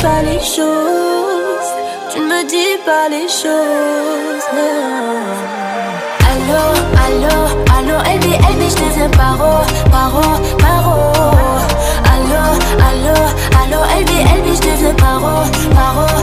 pas les choses. Tu ne me dis pas les choses, non. Allô, allô, allô, Elbi, Elbi, je te veux paro, paro, paro. Allô, allô, allô, Elbi, Elbi, je te veux paro, paro.